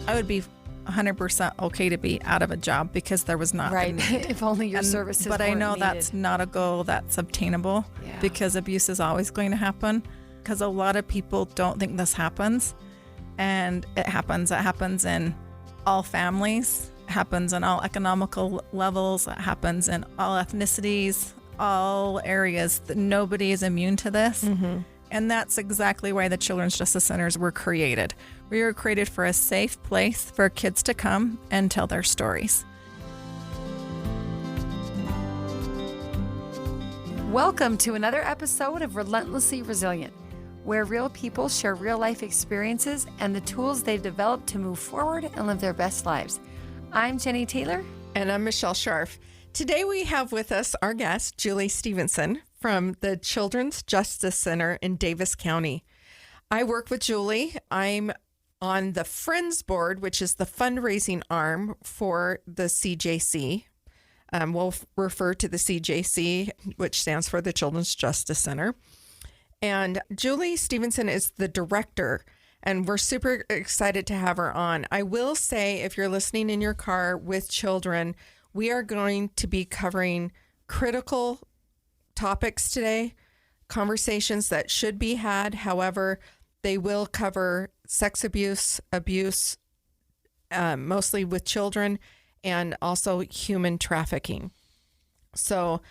I would be 100% okay to be out of a job because there was not the Right. need. If only your services But I weren't know needed. that's not a goal that's obtainable because abuse is always going to happen, because a lot of people don't think this happens, and it happens. It happens in all families, it happens in all economical levels, it happens in all ethnicities, all areas. That nobody is immune to this. And that's exactly why the Children's Justice Centers were created. We were created for a safe place for kids to come and tell their stories. Welcome to another episode of Relentlessly Resilient, where real people share real life experiences and the tools they've developed to move forward and live their best lives. I'm Jenny Taylor. And I'm Michelle Scharf. Today we have with us our guest, Julie Stephenson, from the Children's Justice Center in Davis County. I work with Julie. I'm on the Friends Board, which is the fundraising arm for the CJC. We'll refer to the CJC, which stands for the Children's Justice Center. And Julie Stephenson is the director, and we're super excited to have her on. I will say, if you're listening in your car with children, we are going to be covering critical topics today, conversations that should be had. However, they will cover sex abuse, mostly with children, and also human trafficking. So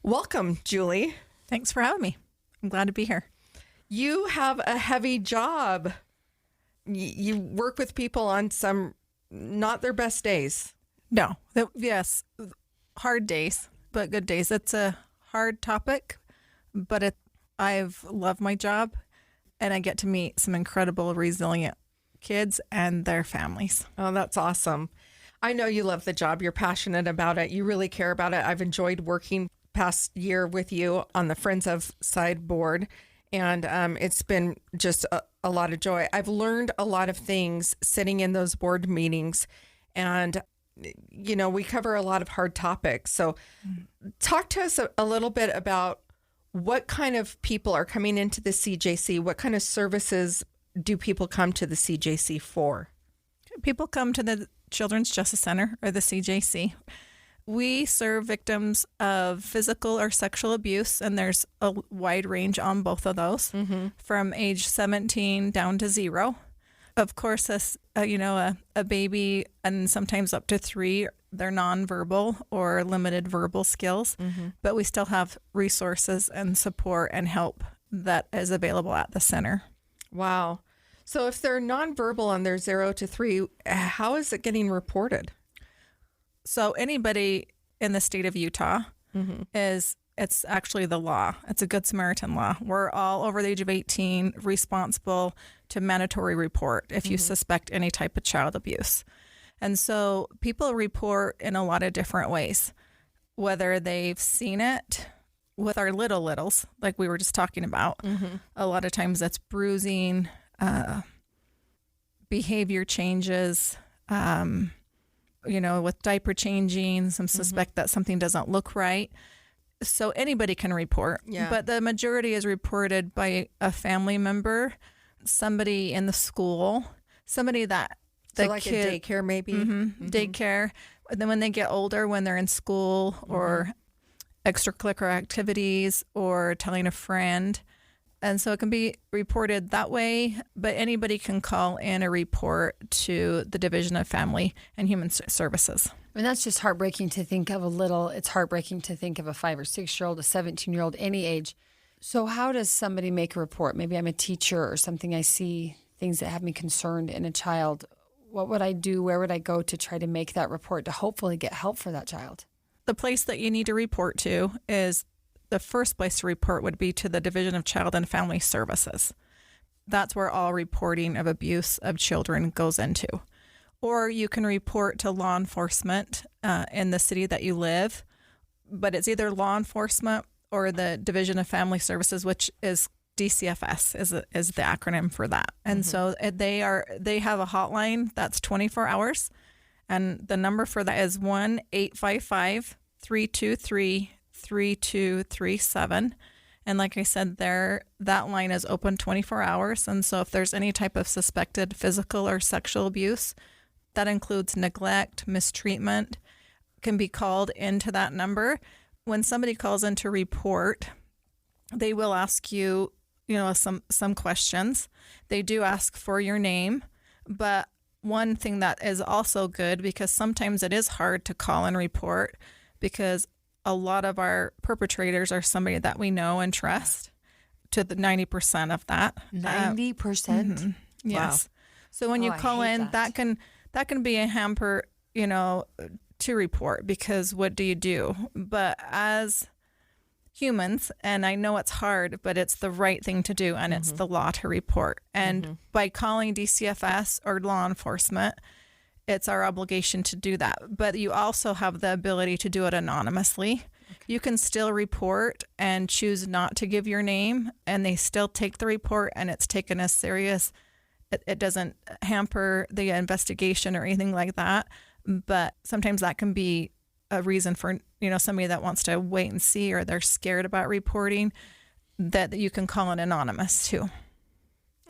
welcome, Julie. Thanks for having me. I'm glad to be here. You have a heavy job. You work with people on some not their best days. No, yes, hard days, but good days. It's a hard topic, but I've loved my job, and I get to meet some incredible, resilient kids and their families. Oh, that's awesome. I know you love the job. You're passionate about it. You really care about it. I've enjoyed working past year with you on the Friends of Side board, and it's been just a lot of joy. I've learned a lot of things sitting in those board meetings, and you know, we cover a lot of hard topics. So talk to us a little bit about what kind of people are coming into the CJC. What kind of services do people come to the CJC for? People come to the Children's Justice Center, or the CJC. We serve victims of physical or sexual abuse, and there's a wide range on both of those, from age 17 down to 0. Of course, a baby, and sometimes up to 3, they're nonverbal or limited verbal skills, but we still have resources and support and help that is available at the center. Wow. So if they're nonverbal and they're 0 to 3, how is it getting reported? So anybody in the state of Utah it's actually the law. It's a Good Samaritan law. We're all over the age of 18 responsible to mandatory report if you suspect any type of child abuse. And so people report in a lot of different ways, whether they've seen it with our littles, like we were just talking about. A lot of times that's bruising, behavior changes, with diaper changing, some suspect that something doesn't look right. So anybody can report, but the majority is reported by a family member, somebody in the school, somebody that the so like kid, a daycare maybe? daycare. And then when they get older, when they're in school or extracurricular activities or telling a friend. And so it can be reported that way, but anybody can call in a report to the Division of Family and Human Services. I mean, that's just heartbreaking to think of it's heartbreaking to think of a 5 or 6-year-old, a 17-year-old, any age. So how does somebody make a report? Maybe I'm a teacher or something. I see things that have me concerned in a child. What would I do? Where would I go to try to make that report to hopefully get help for that child? The place that you need to report to is the first place to report would be to the Division of Child and Family Services. That's where all reporting of abuse of children goes into. Or you can report to law enforcement in the city that you live, but it's either law enforcement or the Division of Family Services, which is DCFS is the acronym for that. And so they have a hotline that's 24 hours, and the number for that is 1-855-323-3237. And like I said, that line is open 24 hours. And so if there's any type of suspected physical or sexual abuse, that includes neglect, mistreatment, can be called into that number. When somebody calls in to report, they will ask you, some questions. They do ask for your name, but one thing that is also good, because sometimes it is hard to call and report because a lot of our perpetrators are somebody that we know and trust, to the 90% of that. 90%? Yes. So when you call in, that can be a hamper, to report, because what do you do? But as humans, and I know it's hard, but it's the right thing to do, and it's the law to report. And by calling DCFS or law enforcement, it's our obligation to do that. But you also have the ability to do it anonymously. You can still report and choose not to give your name, and they still take the report, and it's taken as serious. It doesn't hamper the investigation or anything like that. But sometimes that can be a reason for, somebody that wants to wait and see, or they're scared about reporting, that you can call an anonymous too.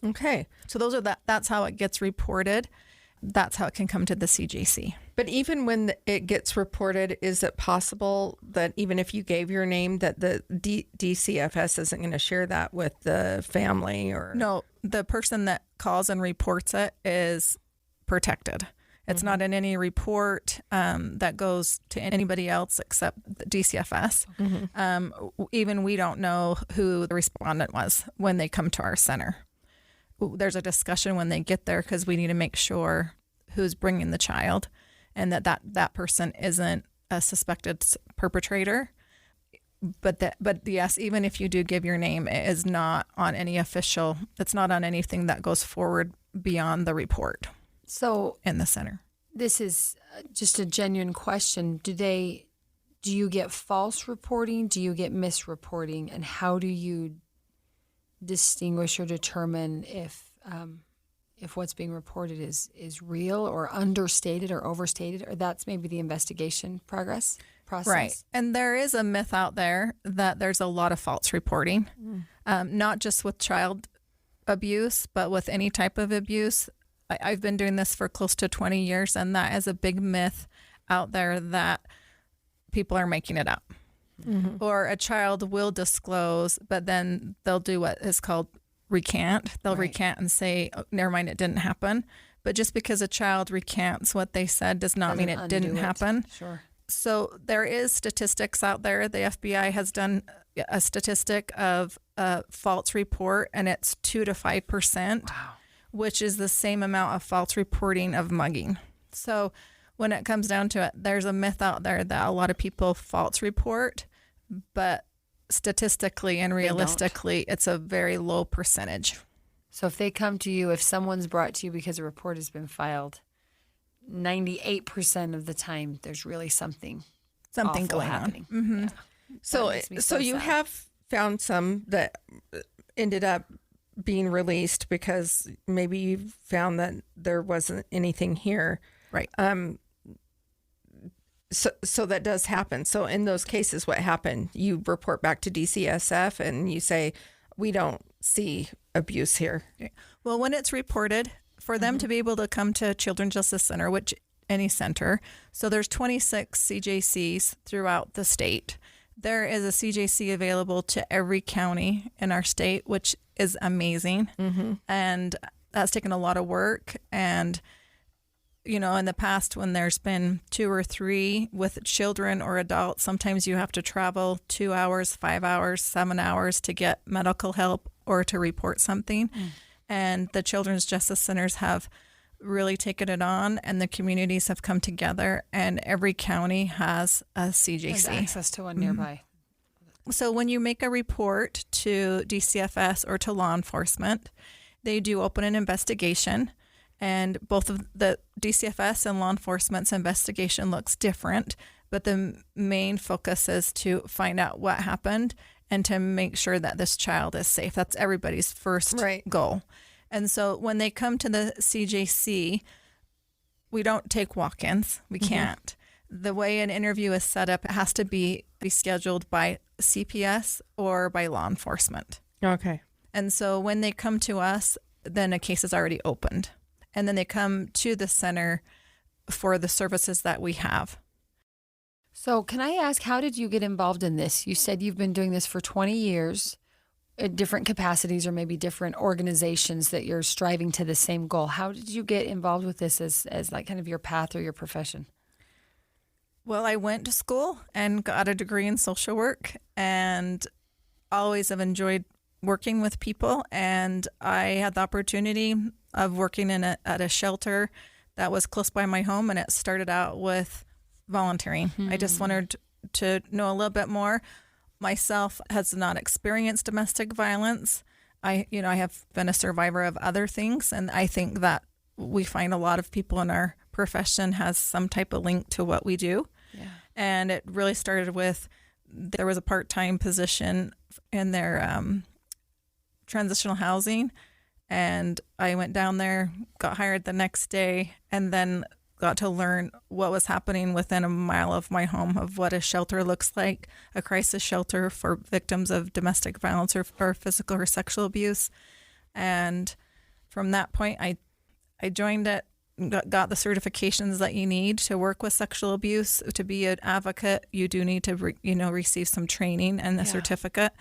Okay. So that's how it gets reported. That's how it can come to the CJC. But even when it gets reported, is it possible that even if you gave your name, that the DCFS isn't going to share that with the family? Or no, the person that calls and reports it is protected. It's not in any report that goes to anybody else except the DCFS. Even we don't know who the respondent was when they come to our center. There's a discussion when they get there, because we need to make sure who's bringing the child, and that person isn't a suspected perpetrator. But yes, even if you do give your name, it is not on any official. It's not on anything that goes forward beyond the report. So in the center, this is just a genuine question. Do you get false reporting? Do you get misreporting? And how do you distinguish or determine if what's being reported is real or understated or overstated, or that's maybe the investigation process? Right. And there is a myth out there that there's a lot of false reporting, not just with child abuse, but with any type of abuse. I've been doing this for close to 20 years, and that is a big myth out there, that people are making it up. Or a child will disclose, but then they'll do what is called recant. They'll recant and say, oh, never mind, it didn't happen. But just because a child recants what they said does not mean it didn't happen. Sure. So there is statistics out there. The FBI has done a statistic of a false report, and it's 2 to 5%. Wow. Which is the same amount of false reporting of mugging. So when it comes down to it, there's a myth out there that a lot of people false report, but statistically and realistically, it's a very low percentage. So if they come to you, if someone's brought to you because a report has been filed, 98% of the time, there's really something going happening. on. Yeah. So you have found some that ended up being released because maybe you found that there wasn't anything here. Right. So that does happen. So in those cases, what happened? You report back to DCSF and you say, we don't see abuse here. Well, when it's reported, for them to be able to come to Children's Justice Center, which any center, so there's 26 CJCs throughout the state. There is a CJC available to every county in our state, which is amazing. And that's taken a lot of work. And, in the past, when there's been 2 or 3 with children or adults, sometimes you have to travel 2 hours, 5 hours, 7 hours to get medical help or to report something. And the Children's Justice Centers have really taken it on, and the communities have come together, and every county has a CJC. There's access to one nearby. So when you make a report to DCFS or to law enforcement, they do open an investigation, and both of the DCFS and law enforcement's investigation looks different, but the main focus is to find out what happened and to make sure that this child is safe. That's everybody's first goal. And so when they come to the CJC, we don't take walk-ins. We can't. The way an interview is set up, it has to be scheduled by CPS or by law enforcement. Okay. And so when they come to us, then a case is already opened. And then they come to the center for the services that we have. So can I ask, how did you get involved in this? You said you've been doing this for 20 years at different capacities or maybe different organizations that you're striving to the same goal. How did you get involved with this as like kind of your path or your profession? Well, I went to school and got a degree in social work and always have enjoyed working with people. And I had the opportunity of working at a shelter that was close by my home, and it started out with volunteering. I just wanted to know a little bit more. Myself has not experienced domestic violence. I have been a survivor of other things, and I think that we find a lot of people in our profession has some type of link to what we do. Yeah. And it really started with, there was a part-time position in their transitional housing, and I went down there, got hired the next day, and then got to learn what was happening within a mile of my home, of what a shelter looks like, a crisis shelter for victims of domestic violence or physical or sexual abuse. And from that point, I joined it, got the certifications that you need to work with sexual abuse. To be an advocate, you do need to receive some training and a certificate,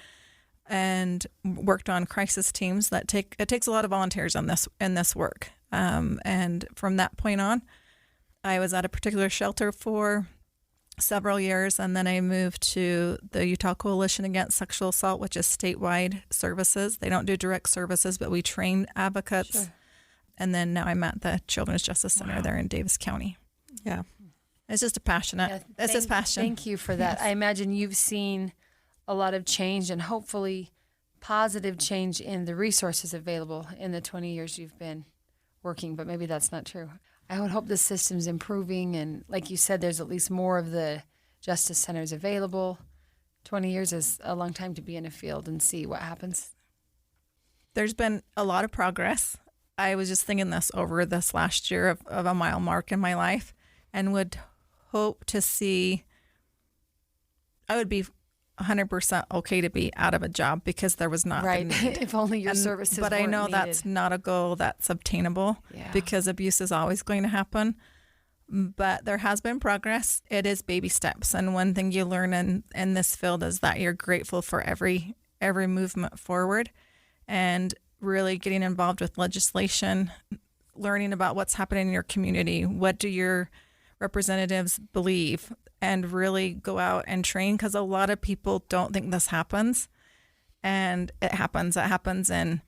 and worked on crisis teams that takes a lot of volunteers in this work. And from that point on, I was at a particular shelter for several years, and then I moved to the Utah Coalition Against Sexual Assault, which is statewide services. They don't do direct services, but we train advocates. Sure. And then now I'm at the Children's Justice Center there in Davis County. Yeah. It's just it's just passion. Thank you for that. Yes. I imagine you've seen a lot of change and hopefully positive change in the resources available in the 20 years you've been working, but maybe that's not true. I would hope the system's improving, and like you said, there's at least more of the justice centers available. 20 years is a long time to be in a field and see what happens. There's been a lot of progress. I was just thinking this over this last year of a mile mark in my life, and would hope to see, I would be 100% okay to be out of a job because there was not right. If only your services but I know needed. That's not a goal that's obtainable because abuse is always going to happen. But there has been progress. It is baby steps, and one thing you learn in this field is that you're grateful for every movement forward, and really getting involved with legislation, learning about what's happening in your community. What do your representatives believe? And really go out and train, because a lot of people don't think this happens. And it happens. It happens in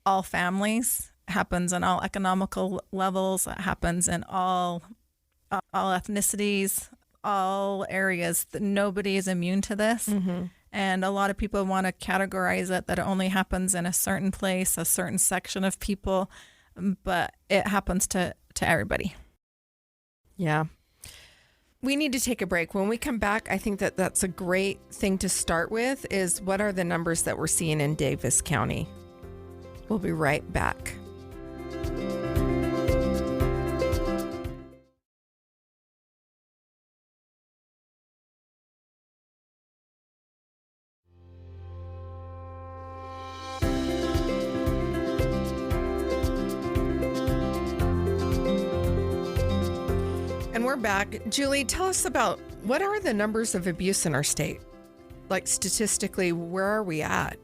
all families. It happens in all economical levels. It happens in all ethnicities, all areas. Nobody is immune to this. Mm-hmm. And a lot of people want to categorize it that it only happens in a certain place, a certain section of people, but it happens to everybody. Yeah. We need to take a break. When we come back, I think that's a great thing to start with, is what are the numbers that we're seeing in Davis County? We'll be right back. And we're back. Julie, tell us about, what are the numbers of abuse in our state? Like statistically, where are we at?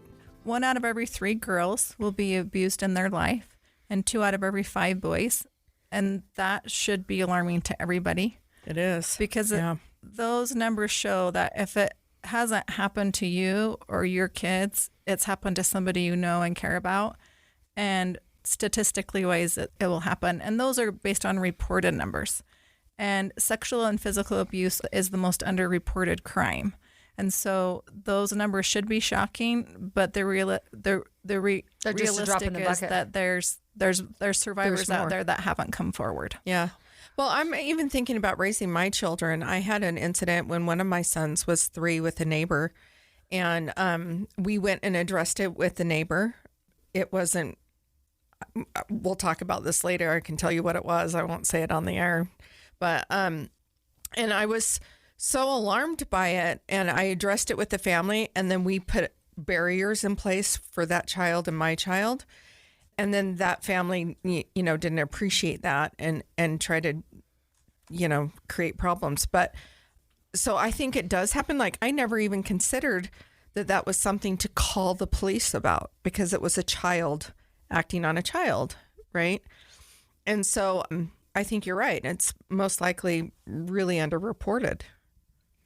1 out of every 3 girls will be abused in their life, and 2 out of every 5 boys. And that should be alarming to everybody. It is. Because those numbers show that if it hasn't happened to you or your kids, it's happened to somebody you know and care about. And statistically wise, it will happen. And those are based on reported numbers. And sexual and physical abuse is the most underreported crime. And so those numbers should be shocking, but the realistic is that there's survivors out there that haven't come forward. Yeah. Well, I'm even thinking about raising my children. I had an incident when one of my sons was 3 with a neighbor, and we went and addressed it with the neighbor. It wasn't, we'll talk about this later. I can tell you what it was. I won't say it on the air. But, and I was so alarmed by it, and I addressed it with the family, and then we put barriers in place for that child and my child. And then that family, didn't appreciate that and tried to create problems. But so I think it does happen. Like, I never even considered that was something to call the police about, because it was a child acting on a child, right? And so I think you're right. It's most likely really underreported.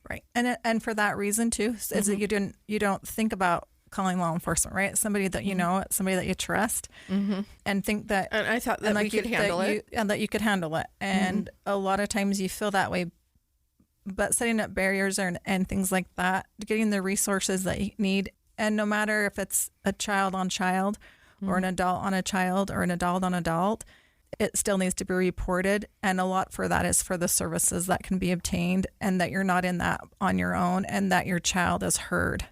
Right. And for that reason too, is that you don't think about calling law enforcement, right? Somebody that you know, somebody that you trust, and think that. And I thought that we could handle it. And that you could handle it. And a lot of times you feel that way, but setting up barriers and things like that, getting the resources that you need. And no matter if it's a child on child or an adult on a child or an adult on adult, it still needs to be reported. And a lot for that is for the services that can be obtained, and that you're not in that on your own, and that your child is heard.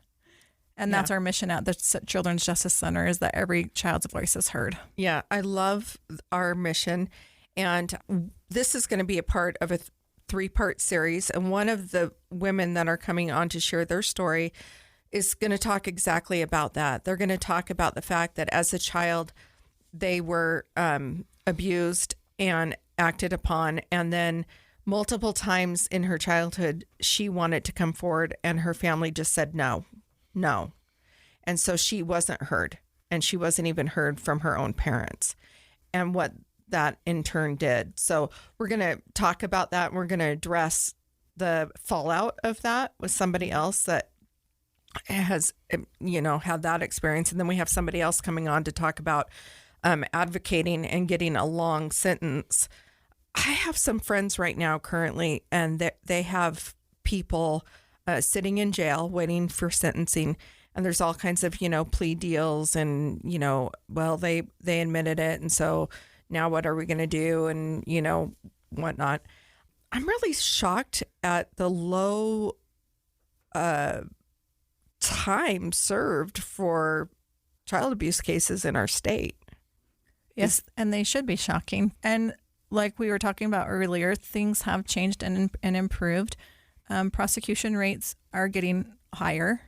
And that's our mission at the Children's Justice Center, is that every child's voice is heard. Yeah, I love our mission. And this is going to be a part of a 3-part series. And one of the women that are coming on to share their story is going to talk exactly about that. They're going to talk about the fact that as a child, they were abused and acted upon. And then multiple times in her childhood, she wanted to come forward and her family just said no. And so she wasn't heard, and she wasn't even heard from her own parents, and what that in turn did. So we're going to talk about that. And we're going to address the fallout of that with somebody else that has, had that experience. And then we have somebody else coming on to talk about advocating and getting a long sentence. I have some friends right now currently, and they have people sitting in jail waiting for sentencing. And there's all kinds of, plea deals and, they admitted it. And so now what are we going to do? And, whatnot. I'm really shocked at the low time served for child abuse cases in our state. Yes, and they should be shocking. And like we were talking about earlier, things have changed and improved. Prosecution rates are getting higher,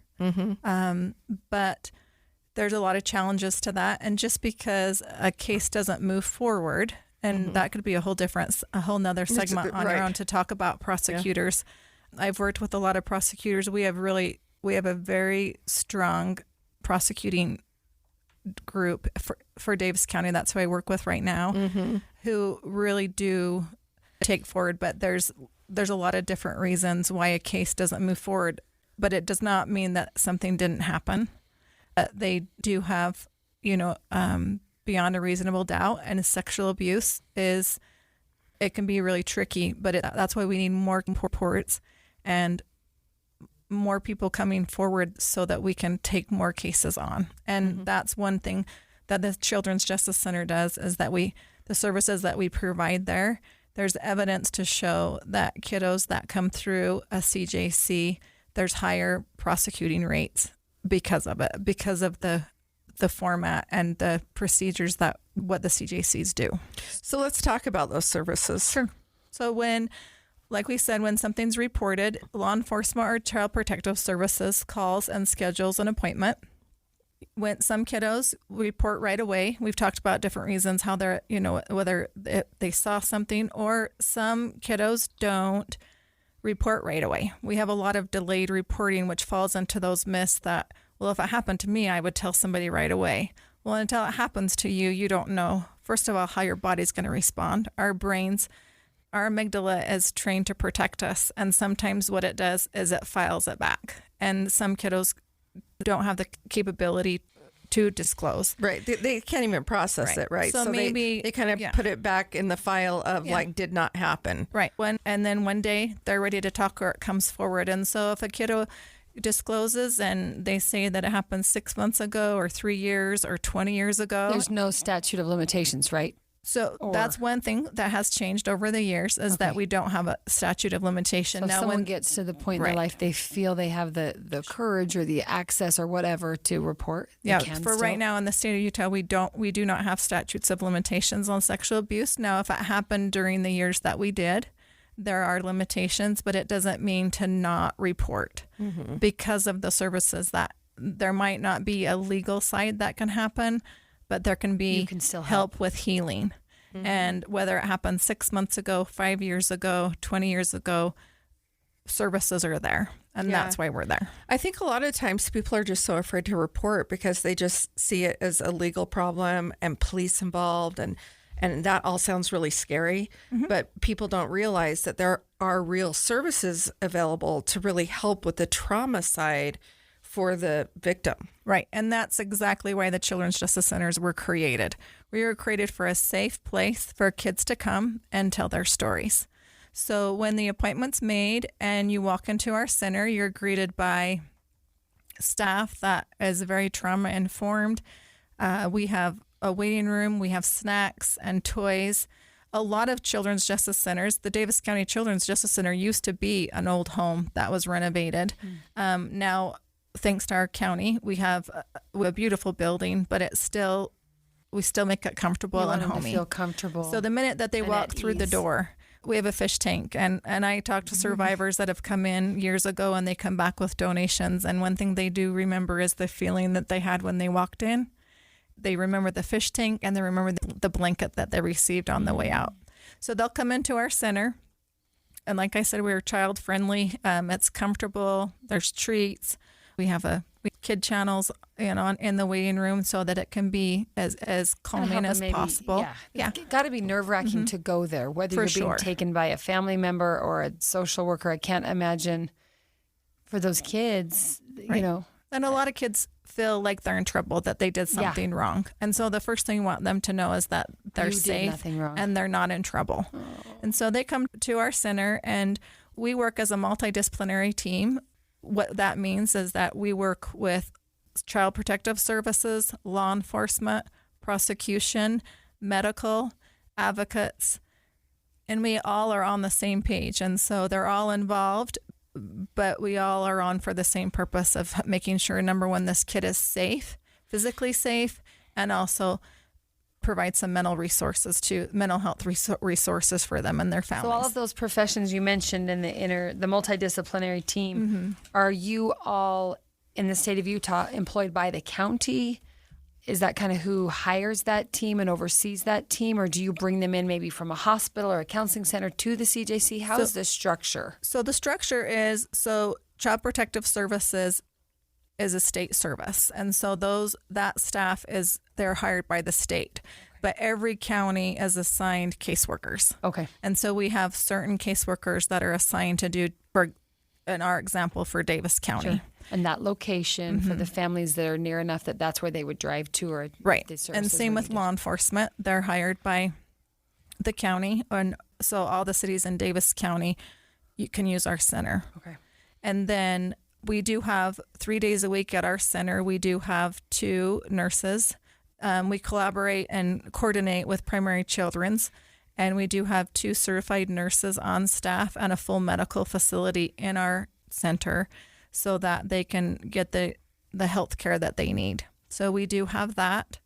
but there's a lot of challenges to that. And just because a case doesn't move forward, and that could be a whole nother segment on our own to talk about prosecutors. Yeah. I've worked with a lot of prosecutors. We have a very strong prosecuting group for Davis County. That's who I work with right now, who really do take forward. But there's a lot of different reasons why a case doesn't move forward. But it does not mean that something didn't happen. They do have, beyond a reasonable doubt, and sexual abuse it can be really tricky. But that's why we need more reports and more people coming forward so that we can take more cases on. And that's one thing that the Children's Justice Center does, is that the services that we provide there's evidence to show that kiddos that come through a CJC, there's higher prosecuting rates because of it, because of the format and the procedures that what the CJCs do. So let's talk about those services. Sure. So like we said, when something's reported, law enforcement or child protective services calls and schedules an appointment. When some kiddos report right away, we've talked about different reasons how they're, whether they saw something, or some kiddos don't report right away. We have a lot of delayed reporting, which falls into those myths that, well, if it happened to me, I would tell somebody right away. Well, until it happens to you, you don't know, first of all, how your body's going to respond. Our amygdala is trained to protect us. And sometimes what it does is it files it back. And some kiddos don't have the capability to disclose. Right. They can't even process it, right? So maybe they kind of put it back in the file of did not happen. Right. And then one day they're ready to talk, or it comes forward. And so if a kiddo discloses and they say that it happened 6 months ago or 3 years or 20 years ago. There's no statute of limitations, right? So that's one thing that has changed over the years, is that we don't have a statute of limitation. So now, if someone gets to the point in their life, they feel they have the courage or the access or whatever to report. Right now in the state of Utah, we do not have statutes of limitations on sexual abuse. Now, if it happened during the years that we did, there are limitations, but it doesn't mean to not report because of the services that there might not be a legal side that can happen, but there can be still help with healing. And whether it happened 6 months ago, 5 years ago, 20 years ago, services are there. And that's why we're there. I think a lot of times people are just so afraid to report because they just see it as a legal problem and police involved, and that all sounds really scary. But people don't realize that there are real services available to really help with the trauma side for the victim. Right. And that's exactly why the Children's Justice Centers were created. We were created for a safe place for kids to come and tell their stories. So when the appointment's made and you walk into our center, you're greeted by staff that is very trauma informed. We have a waiting room, we have snacks and toys. A lot of Children's Justice Centers, the Davis County Children's Justice Center used to be an old home that was renovated. Now, thanks to our county, we have a beautiful building, but we still make it comfortable and homey. Feel comfortable. So the minute that they walk through the door, we have a fish tank, and I talk to survivors that have come in years ago and they come back with donations. And one thing they do remember is the feeling that they had when they walked in. They remember the fish tank and they remember the blanket that they received on the way out. So they'll come into our center. And like I said, we're child friendly. It's comfortable. There's treats. We have kid channels in the waiting room so that it can be as calming as possible. Yeah. It's got to be nerve-wracking to go there, whether you're being taken by a family member or a social worker. I can't imagine for those kids, you know. And a lot of kids feel like they're in trouble, that they did something wrong. And so the first thing we want them to know is that they're safe and they're not in trouble. Oh. And so they come to our center and we work as a multidisciplinary team. What that means is that we work with Child Protective Services, law enforcement, prosecution, medical, advocates, and we all are on the same page. And so they're all involved, but we all are on for the same purpose of making sure, number one, this kid is safe, physically safe, and also provide some mental health resources for them and their families. So all of those professions you mentioned in the multidisciplinary team, are you all in the state of Utah employed by the county? Is that kind of who hires that team and oversees that team, or do you bring them in maybe from a hospital or a counseling center to the CJC? How is the structure? So the structure is, Child Protective Services is a state service. And so that staff they're hired by the state. But every county is assigned caseworkers. Okay. And so we have certain caseworkers that are assigned to do, in our example, for Davis County. Sure. And that location for the families that are near enough that's where they would drive to, or right. And same with law enforcement. They're hired by the county. And so all the cities in Davis County, you can use our center. Okay. And then we do have 3 days a week at our center. We do have 2 nurses. We collaborate and coordinate with Primary Children's, and we do have 2 certified nurses on staff and a full medical facility in our center so that they can get the health care that they need. So we do have that.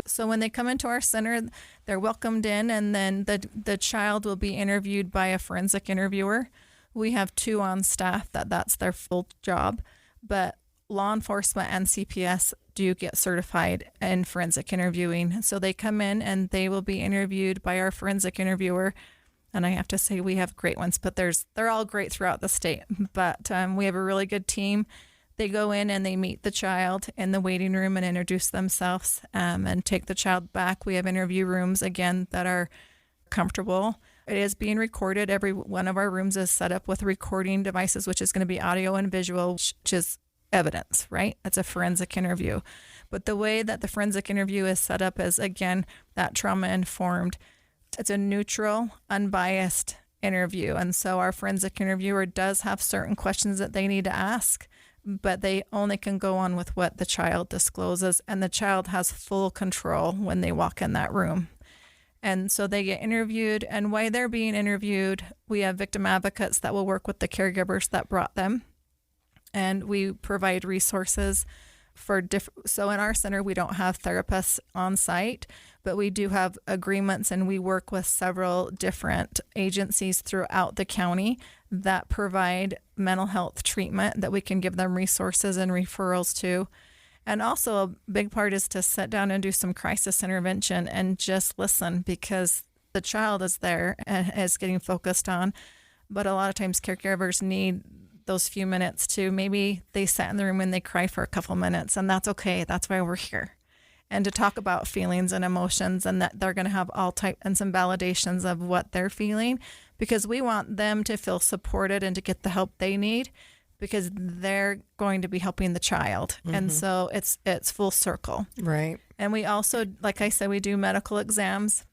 So when they come into our center, they're welcomed in, and then the child will be interviewed by a forensic interviewer. We have 2 on staff that's their full job, but law enforcement and CPS do get certified in forensic interviewing. So they come in and they will be interviewed by our forensic interviewer. And I have to say we have great ones, but they're all great throughout the state. But we have a really good team. They go in and they meet the child in the waiting room and introduce themselves and take the child back. We have interview rooms, again, that are comfortable. It is being recorded. Every one of our rooms is set up with recording devices, which is going to be audio and visual, which is evidence, right? It's a forensic interview. But the way that the forensic interview is set up is, again, that trauma-informed. It's a neutral, unbiased interview. And so our forensic interviewer does have certain questions that they need to ask, but they only can go on with what the child discloses, and the child has full control when they walk in that room. And so they get interviewed, and while they're being interviewed, we have victim advocates that will work with the caregivers that brought them, and we provide resources for so in our center, we don't have therapists on site, but we do have agreements, and we work with several different agencies throughout the county that provide mental health treatment that we can give them resources and referrals to. And also a big part is to sit down and do some crisis intervention and just listen, because the child is there and is getting focused on. But a lot of times caregivers need those few minutes to, maybe they sat in the room and they cry for a couple minutes, and that's okay. That's why we're here. And to talk about feelings and emotions, and that they're going to have all type and some validations of what they're feeling, because we want them to feel supported and to get the help they need, because they're going to be helping the child. And so it's full circle. Right. And we also, like I said, we do medical exams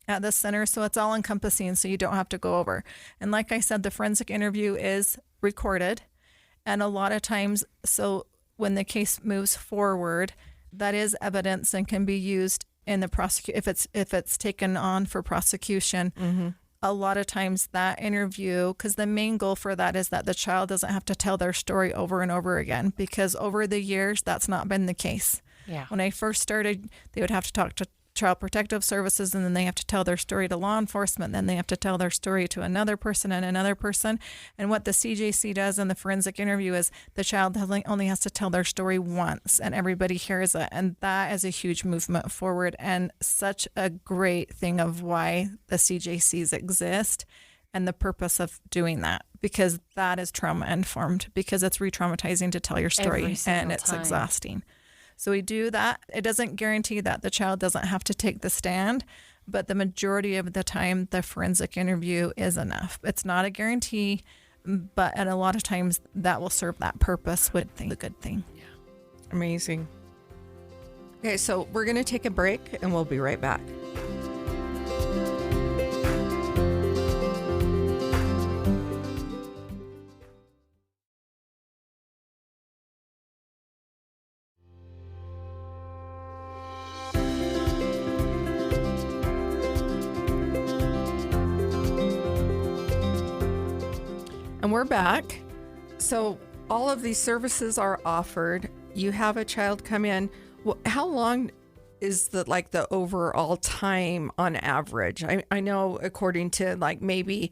at the center, so it's all encompassing, so you don't have to go over. And like I said, the forensic interview is recorded, and a lot of times, so when the case moves forward, that is evidence and can be used in the if it's taken on for prosecution. A lot of times that interview, because the main goal for that is that the child doesn't have to tell their story over and over again, because over the years that's not been the case. Yeah. When I first started, they would have to talk to Child Protective Services, and then they have to tell their story to law enforcement, then they have to tell their story to another person and another person. And what the CJC does in the forensic interview is the child only has to tell their story once, and everybody hears it. And that is a huge movement forward, and such a great thing of why the CJCs exist and the purpose of doing that, because that is trauma informed, because it's re-traumatizing to tell your story, Every single and it's time. exhausting. So we do that. It doesn't guarantee that the child doesn't have to take the stand, but the majority of the time, the forensic interview is enough. It's not a guarantee, but and a lot of times that will serve that purpose with the good thing. Amazing. Okay, so we're going to take a break and we'll be right back. And we're back. So all of these services are offered. You have a child come in. How long is the overall time on average? I know according to maybe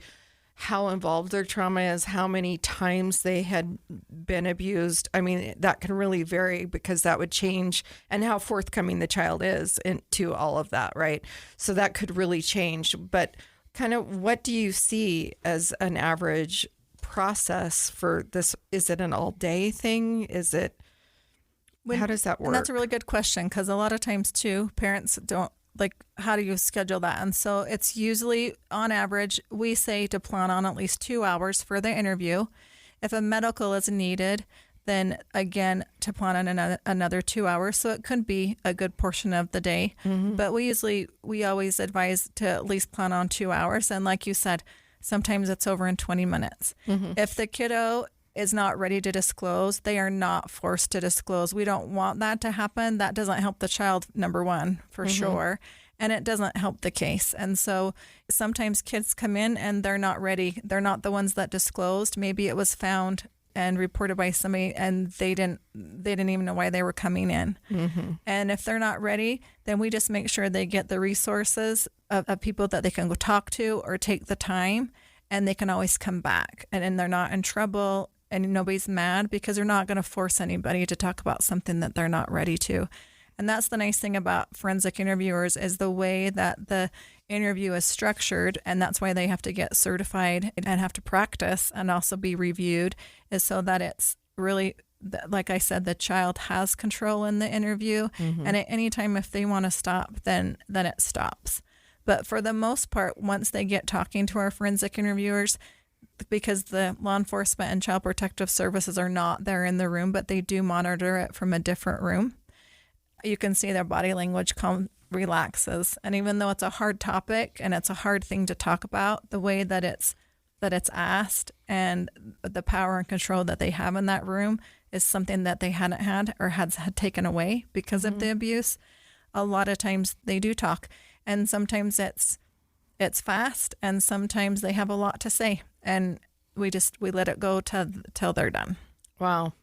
how involved their trauma is, how many times they had been abused. I mean, that can really vary, because that would change, and how forthcoming the child is into all of that, right? So that could really change. But kind of what do you see as an average process for this? Is it an all-day thing? Is it, how does that work? And that's a really good question, because a lot of times too, parents don't how do you schedule that? And so it's usually, on average, we say to plan on at least 2 hours for the interview. If a medical is needed, then again, to plan on another 2 hours. So it could be a good portion of the day. But we always advise to at least plan on 2 hours. And like you said, sometimes it's over in 20 minutes. If the kiddo is not ready to disclose, they are not forced to disclose. We don't want that to happen. That doesn't help the child, number one, for sure. And it doesn't help the case. And so sometimes kids come in and they're not ready. They're not the ones that disclosed. Maybe it was found and reported by somebody, and they didn't even know why they were coming in. And if they're not ready, then we just make sure they get the resources of people that they can go talk to or take the time, and they can always come back. And then they're not in trouble, and nobody's mad, because they're not going to force anybody to talk about something that they're not ready to. And that's the nice thing about forensic interviewers, is the way that the interview is structured, and that's why they have to get certified and have to practice and also be reviewed, is so that it's really, like I said, the child has control in the interview. And at any time, if they want to stop, then it stops. But for the most part, once they get talking to our forensic interviewers, because the law enforcement and Child Protective Services are not there in the room, but they do monitor it from a different room, you can see their body language relaxes. And even though it's a hard topic and it's a hard thing to talk about, the way that it's asked and the power and control that they have in that room is something that they hadn't had or had taken away because of the abuse. A lot of times they do talk, and sometimes it's fast, and sometimes they have a lot to say, and we let it go till they're done. Wow.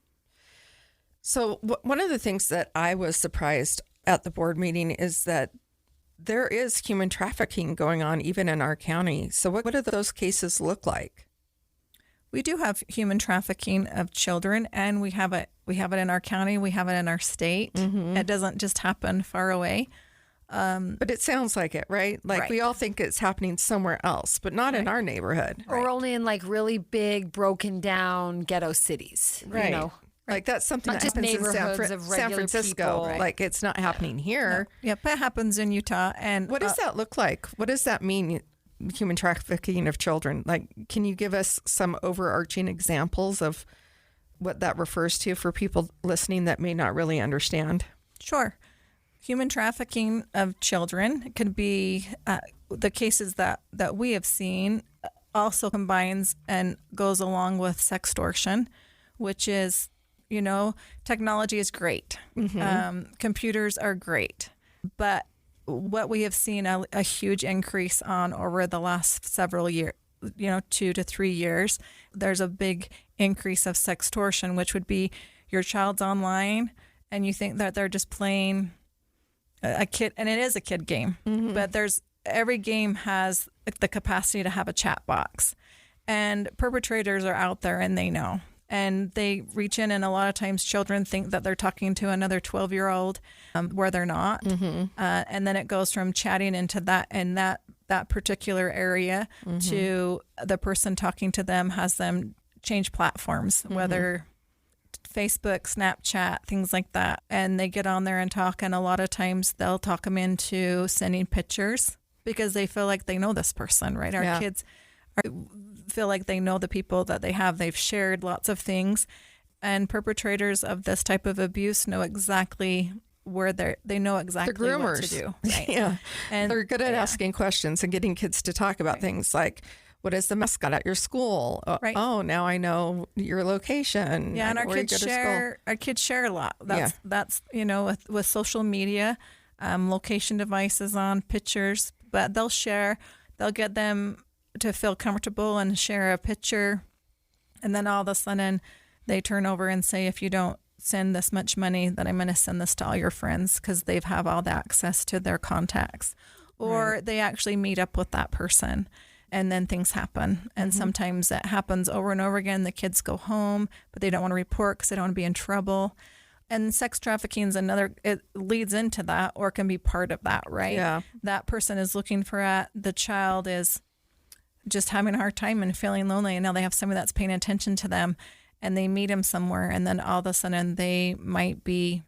So one of the things that I was surprised at the board meeting is that there is human trafficking going on even in our county. So what do those cases look like? We do have human trafficking of children, and we have it in our county, we have it in our state. It doesn't just happen far away. But it sounds like it, right? Like Right. we all think it's happening somewhere else, but not in our neighborhood. Or only in like really big, broken down ghetto cities. Right. You know? Like that's something Not that just happens in neighborhoods of San regular Francisco. people. Like it's not happening here. Yep, it happens in Utah. And What does that look like? What does that mean, human trafficking of children? Like, can you give us some overarching examples of what that refers to for people listening that may not really understand? Sure. Human trafficking of children could be the cases that we have seen also combines and goes along with sextortion, which is, technology is great. Computers are great. But what we have seen a huge increase on over the last several years, 2 to 3 years, there's a big increase of sextortion, which would be your child's online and you think that they're just playing a kid, and it is a kid game, but every game has the capacity to have a chat box, and perpetrators are out there and they know, and they reach in, and a lot of times children think that they're talking to another 12-year-old where they're not, and then it goes from chatting into that, and that particular area to the person talking to them has them change platforms, whether Facebook, Snapchat, things like that. And they get on there and talk. And a lot of times they'll talk them into sending pictures because they feel like they know this person, right? Our kids feel like they know the people that they have. They've shared lots of things. And perpetrators of this type of abuse know exactly where they know exactly what to do. Right? Yeah. And they're good at asking questions and getting kids to talk about things like, what is the mascot at your school? Right. Oh, now I know your location. Yeah, and our kids share a lot. That's with social media, location devices on pictures, but they'll get them to feel comfortable and share a picture, and then all of a sudden they turn over and say, if you don't send this much money, then I'm going to send this to all your friends, because they have all the access to their contacts, or they actually meet up with that person. And then things happen. And sometimes that happens over and over again. The kids go home, but they don't want to report because they don't want to be in trouble. And sex trafficking is it leads into that, or can be part of that, right? Yeah. That person is looking for it. The child is just having a hard time and feeling lonely. And now they have somebody that's paying attention to them, and they meet them somewhere. And then all of a sudden they might be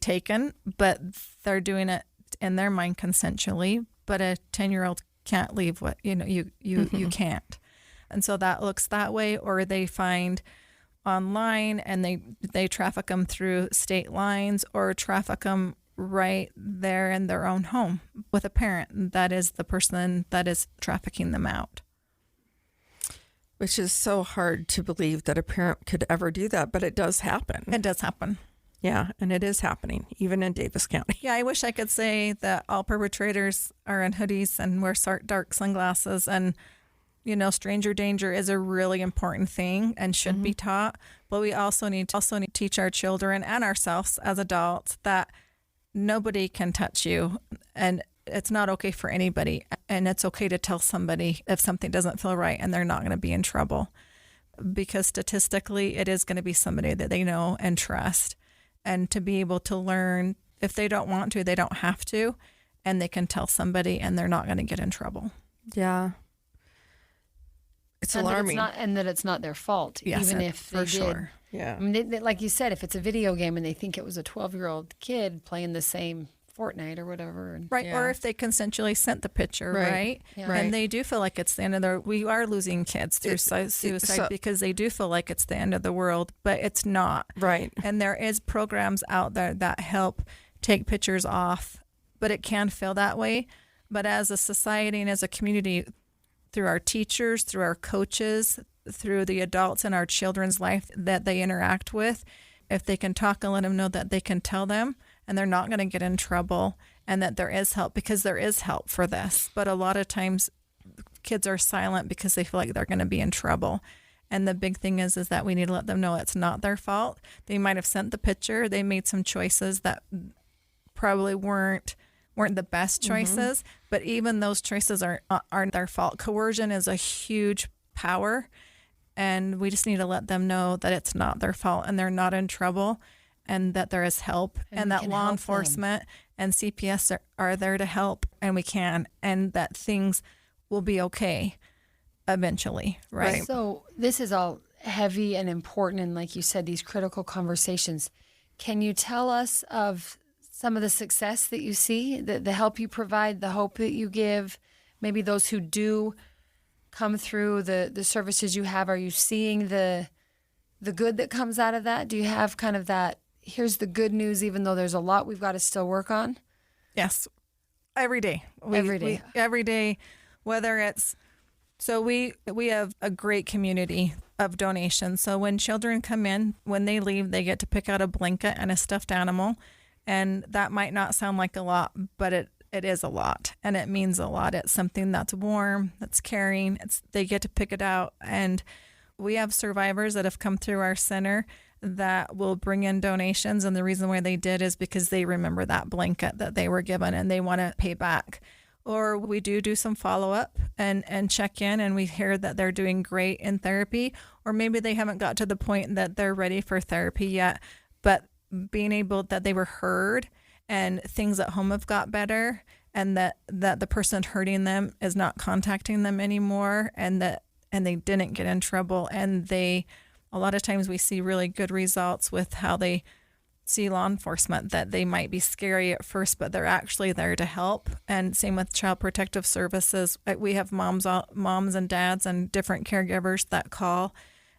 taken, but they're doing it in their mind consensually. But a 10-year-old can't leave what you can't, and so that looks that way. Or they find online and they traffic them through state lines, or traffic them right there in their own home with a parent that is the person that is trafficking them out. Which is so hard to believe that a parent could ever do that, but it does happen. It does happen. Yeah, and it is happening, even in Davis County. Yeah, I wish I could say that all perpetrators are in hoodies and wear dark sunglasses, and stranger danger is a really important thing and should be taught. But we also need to teach our children and ourselves as adults that nobody can touch you, and it's not okay for anybody, and it's okay to tell somebody if something doesn't feel right, and they're not going to be in trouble, because statistically it is going to be somebody that they know and trust. And to be able to learn, if they don't want to, they don't have to, and they can tell somebody and they're not going to get in trouble. Yeah. It's alarming. And that it's not their fault, Yes, even if they for sure. did. Yeah. I mean, like you said, if it's a video game and they think it was a 12-year-old kid playing the same Fortnite or whatever. And, Right. Or if they consensually sent the picture, right? Yeah. And they do feel like it's the end of we are losing kids through suicide because they do feel like it's the end of the world, but it's not. Right. And there is programs out there that help take pictures off, but it can feel that way. But as a society and as a community, through our teachers, through our coaches, through the adults in our children's life that they interact with, if they can talk and let them know that they can tell them and they're not going to get in trouble, and that there is help, because there is help for this. But a lot of times kids are silent because they feel like they're going to be in trouble. And the big thing is that we need to let them know it's not their fault. They might have sent the picture. They made some choices that probably weren't the best choices, but even those choices aren't their fault. Coercion is a huge power, And we just need to let them know that it's not their fault and they're not in trouble and that there is help and that law enforcement and CPS are there to help and we can, and that things will be okay eventually, right? So this is all heavy and important, and like you said, these critical conversations. Can you tell us of some of the success that you see, the help you provide, the hope that you give, maybe those who do come through the services you have? Are you seeing the good that comes out of that? Do you have kind of that, here's the good news, even though there's a lot we've got to still work on? Yes. Every day. Every day. Whether it's, so we have a great community of donations. So when children come in, when they leave, they get to pick out a blanket and a stuffed animal. And that might not sound like a lot, but it is a lot, and it means a lot. It's something that's warm, that's caring. They get to pick it out. And we have survivors that have come through our center that will bring in donations. And the reason why they did is because they remember that blanket that they were given and they want to pay back. Or we do some follow-up and check in, and we hear that they're doing great in therapy, or maybe they haven't got to the point that they're ready for therapy yet, but being able that they were heard and things at home have got better, and that the person hurting them is not contacting them anymore, and they didn't get in trouble. And a lot of times we see really good results with how they see law enforcement, that they might be scary at first, but they're actually there to help. And same with Child Protective Services. We have moms and dads and different caregivers that call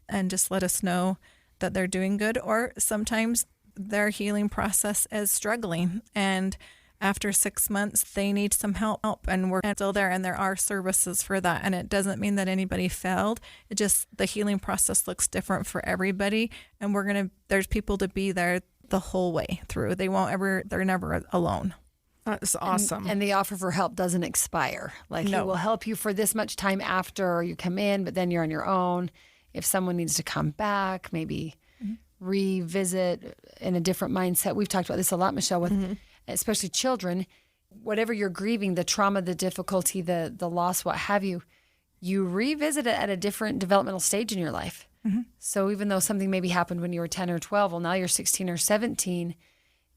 and just let us know that they're doing good. Or sometimes their healing process is struggling, and after 6 months they need some help, and we're still there, and there are services for that. And it doesn't mean that anybody failed. It just, the healing process looks different for everybody, and there's people to be there the whole way through. They're never alone. That's awesome. And the offer for help doesn't expire. Like, No. He will help you for this much time after you come in, but then you're on your own. If someone needs to come back, maybe revisit in a different mindset. We've talked about this a lot, Michelle, with especially children. Whatever you're grieving, the trauma, the difficulty, the loss, what have you, you revisit it at a different developmental stage in your life. So even though something maybe happened when you were 10 or 12, well, now you're 16 or 17,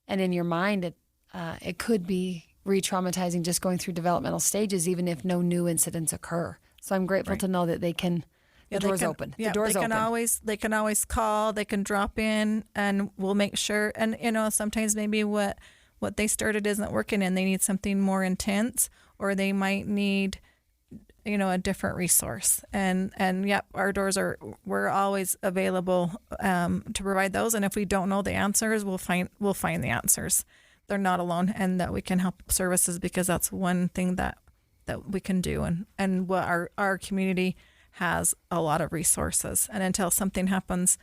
and in your mind, it could be re-traumatizing just going through developmental stages, even if no new incidents occur. So I'm grateful to know that they can. The door's open. Yeah, the door's open. They can always call. They can drop in, and we'll make sure. And sometimes maybe what they started isn't working, and they need something more intense, or they might need a different resource. And yep, our doors we're always available to provide those. And if we don't know the answers, we'll find the answers. They're not alone, and that we can help services, because that's one thing that we can do. And what our community has a lot of resources, and until something happens,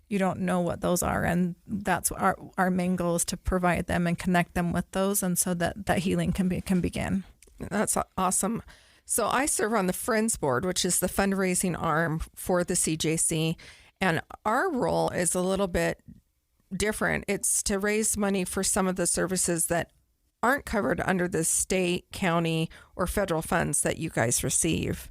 you don't know what those are. And that's our main goal, is to provide them and connect them with those, and so that healing can begin. That's awesome. So I serve on the Friends Board, which is the fundraising arm for the CJC. And our role is a little bit different. It's to raise money for some of the services that aren't covered under the state, county, or federal funds that you guys receive.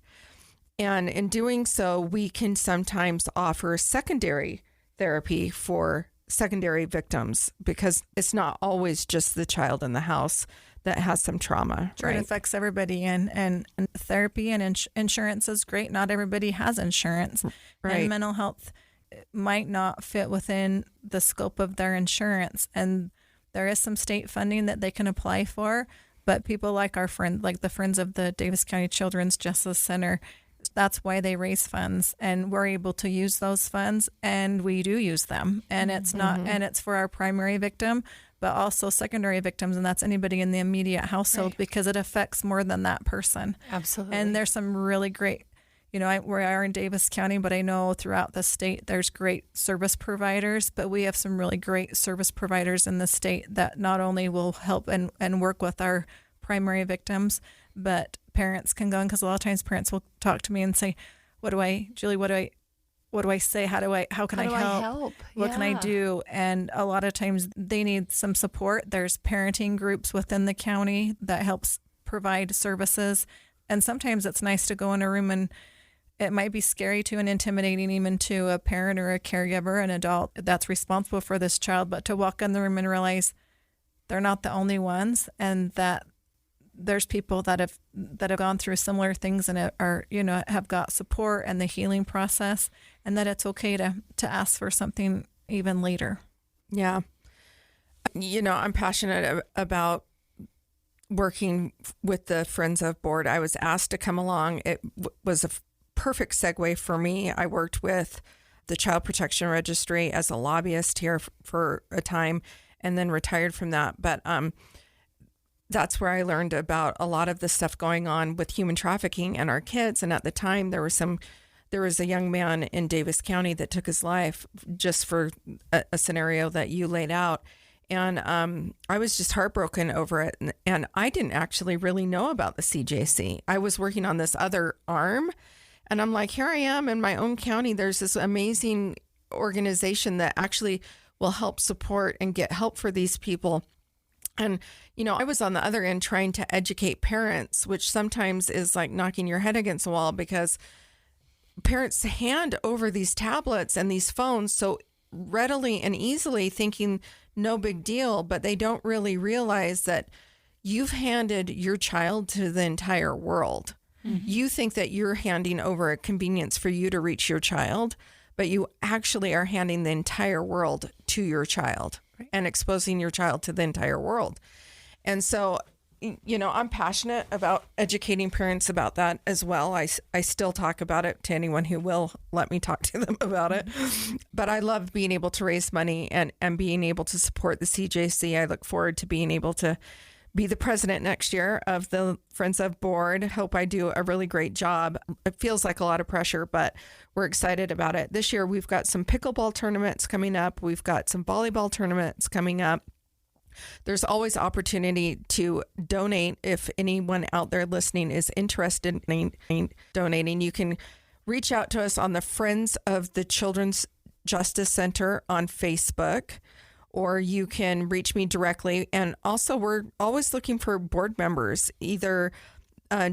And in doing so, we can sometimes offer secondary therapy for secondary victims, because it's not always just the child in the house that has some trauma. Sure, right? It affects everybody, and therapy and insurance is great. Not everybody has insurance, Right. And mental health might not fit within the scope of their insurance. And there is some state funding that they can apply for, but people like our friend, like the Friends of the Davis County Children's Justice Center, that's why they raise funds, and we're able to use those funds, and we do use them. And it's not, and it's for our primary victim, but also secondary victims, and that's anybody in the immediate household, because it affects more than that person. Absolutely. And there's some really great, we are in Davis County, but I know throughout the state there's great service providers, but we have some really great service providers in the state that not only will help and work with our primary victims, but parents can go in, because a lot of times parents will talk to me and say, Julie, what do I say? How can I help? What can I do? And a lot of times they need some support. There's parenting groups within the county that helps provide services. And sometimes it's nice to go in a room it might be scary to and intimidating even to a parent or a caregiver, an adult that's responsible for this child, but to walk in the room and realize they're not the only ones, and that there's people that have gone through similar things and are, have got support and the healing process, and that it's okay to ask for something even later. Yeah. I'm passionate about working with the Friends of Board. I was asked to come along. It was a perfect segue for me. I worked with the Child Protection Registry as a lobbyist here for a time and then retired from that. But that's where I learned about a lot of the stuff going on with human trafficking and our kids. And at the time, there was a young man in Davis County that took his life just for a scenario that you laid out. And I was just heartbroken over it. And I didn't actually really know about the CJC. I was working on this other arm. And I'm like, here I am in my own county. There's this amazing organization that actually will help support and get help for these people. And, I was on the other end trying to educate parents, which sometimes is like knocking your head against the wall, because parents hand over these tablets and these phones so readily and easily, thinking no big deal, but they don't really realize that you've handed your child to the entire world. Mm-hmm. You think that you're handing over a convenience for you to reach your child, but you actually are handing the entire world to your child, right, and exposing your child to the entire world. And so, I'm passionate about educating parents about that as well. I still talk about it to anyone who will let me talk to them about it. But I love being able to raise money and being able to support the CJC. I look forward to being able to be the president next year of the Friends of Board. Hope I do a really great job. It feels like a lot of pressure, but we're excited about it. This year, we've got some pickleball tournaments coming up. We've got some volleyball tournaments coming up. There's always opportunity to donate. If anyone out there listening is interested in donating, you can reach out to us on the Friends of the Children's Justice Center on Facebook, or you can reach me directly. And also, we're always looking for board members, either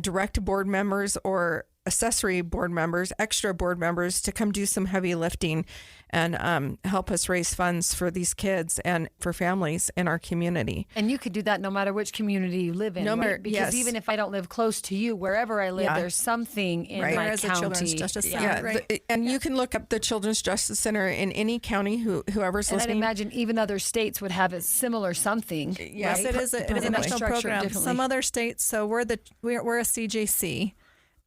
direct board members or accessory board members, extra board members, to come do some heavy lifting and help us raise funds for these kids and for families in our community. And you could do that no matter which community you live in, right? Because even if I don't live close to you, wherever I live, there's something in my county. Children's Justice Center, right? And you can look up the Children's Justice Center in any county, whoever's listening. And I'd imagine even other states would have a similar something. Yes, right? it is a national program. Some other states, so we're a CJC.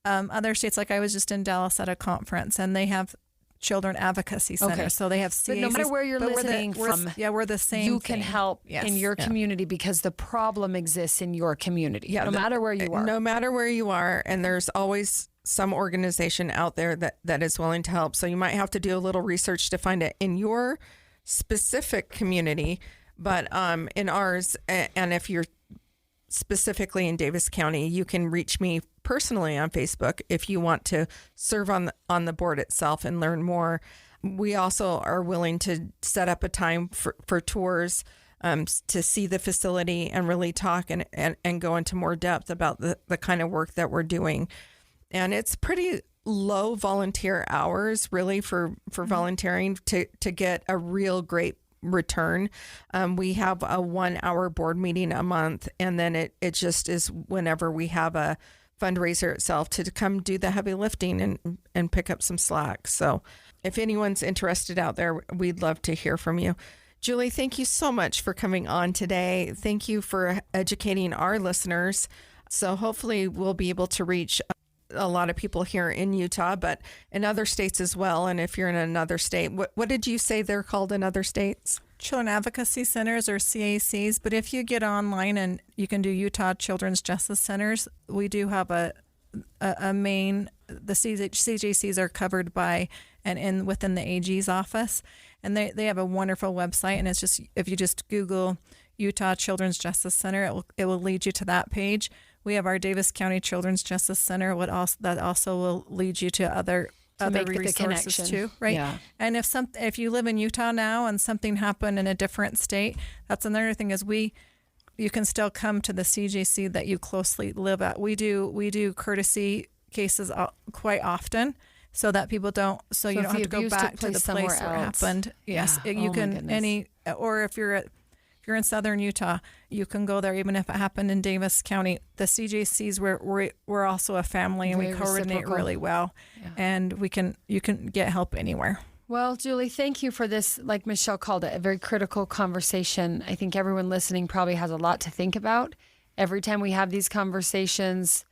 Other states, like I was just in Dallas at a conference, and they have children advocacy centers. Okay. So they have CACs. But no matter where you're listening from, we're the same. You can help in your community because the problem exists in your community. Yeah, no matter where you are. No matter where you are, and there's always some organization out there that is willing to help. So you might have to do a little research to find it in your specific community, but in ours, and if you're specifically in Davis County, you can reach me personally on Facebook if you want to serve on the board itself and learn more. We also are willing to set up a time for tours to see the facility and really talk and go into more depth about the kind of work that we're doing. And it's pretty low volunteer hours, really, for volunteering to get a real great return. We have a 1 hour board meeting a month, and then it just is whenever we have a fundraiser itself to come do the heavy lifting and pick up some slack. So if anyone's interested out there, we'd love to hear from you. Julie, thank you so much for coming on today. Thank you for educating our listeners. So hopefully we'll be able to reach a lot of people here in Utah, but in other states as well. And if you're in another state, what did you say they're called in other states? Children Advocacy Centers, or CACs. But if you get online and you can do Utah Children's Justice Centers, we do have a main, the CJCs are covered by and within the AG's office. And they have a wonderful website. And it's just, if you just Google Utah Children's Justice Center, it will lead you to that page. We have our Davis County Children's Justice Center, that also will lead you to other resources too, right? Yeah. And if you live in Utah now and something happened in a different state, that's another thing is you can still come to the CJC that you closely live at. We do courtesy cases quite often, so that people don't, so you if don't have the to go abuse took back to the place somewhere place where it else. happened. Yes, Yeah. you Oh, my can goodness. or if you're in southern Utah, you can go there even if it happened in Davis County. The CJCs, we're also a family, and Very we coordinate reciprocal. really well, Yeah. and you can get help anywhere. Well, Julie, thank you for this, like Michelle called it, a very critical conversation. I think everyone listening probably has a lot to think about. Every time we have these conversations,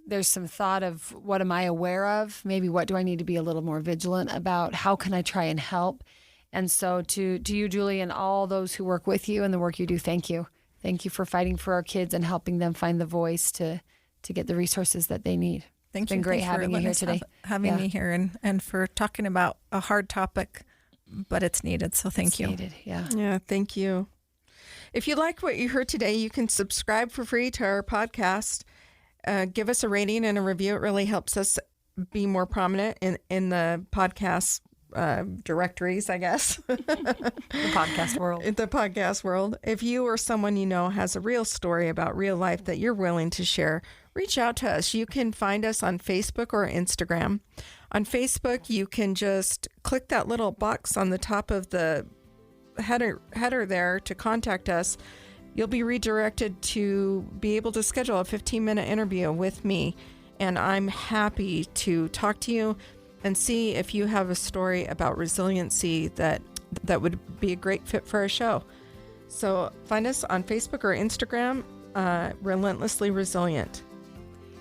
there's some thought of what am I aware of? Maybe what do I need to be a little more vigilant about? How can I try and help? And so to you, Julie, and all those who work with you and the work you do, thank you. Thank you for fighting for our kids and helping them find the voice to get the resources that they need. Thank It's you. been great Thanks for having you letting here us today. having Yeah. me here and for talking about a hard topic, but it's needed. So thank It's you. needed. Yeah. Yeah, thank you. If you like what you heard today, you can subscribe for free to our podcast. Give us a rating and a review. It really helps us be more prominent in the podcast directories, I guess. The podcast world. In the podcast world. If you or someone you know has a real story about real life that you're willing to share, reach out to us. You can find us on Facebook or Instagram. On Facebook, you can just click that little box on the top of the header there to contact us. You'll be redirected to be able to schedule a 15-minute interview with me, and I'm happy to talk to you and see if you have a story about resiliency that would be a great fit for our show. So find us on Facebook or Instagram, Relentlessly Resilient.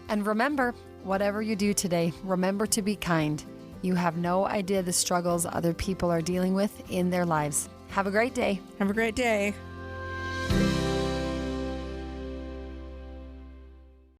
And remember, whatever you do today, remember to be kind. You have no idea the struggles other people are dealing with in their lives. Have a great day. Have a great day.